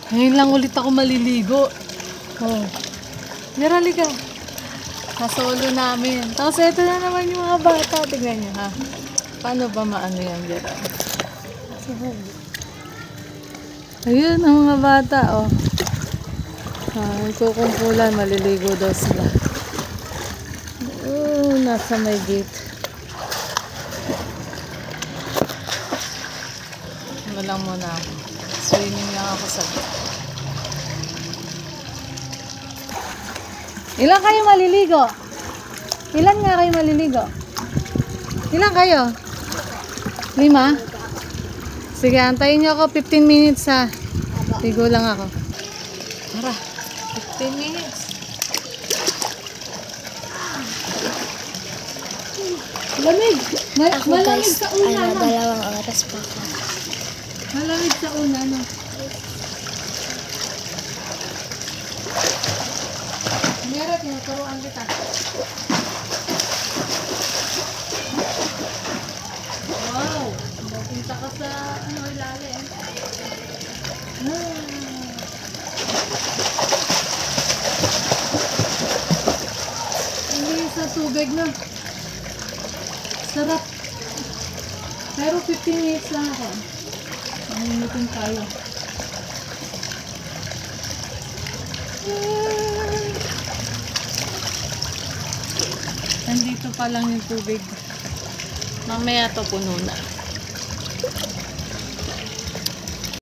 Ngayon lang ulit ako maliligo. Oh. Yarali ka. Nasolo namin. Tapos ito na naman yung mga bata. Tignan nyo ha. Paano ba maano yan, Gerald? Ayun ang mga bata, oh. Kukumpulan, maliligo daw sila. Nasa may gate. Ano lang muna ako. Swimming lang ako sa gate. Ilan kayo maliligo? Ilan nga kayo maliligo? Ilan kayo? 5? Sige, antayin nyo ako 15 minutes ha. Ligo lang ako. Tara, 15 minutes. Lamig! Malamig sa una, no? 2 oras pa ako. Malamig sa una, no? Meron, tinuturuan kita. Wow! Mapunta ka sa ilalim. Hindi sa tubig na. Sarap. Pero 15 minutes lang ako. Mangingitin tayo. Nandito pa lang yung tubig. Mamaya to puno na.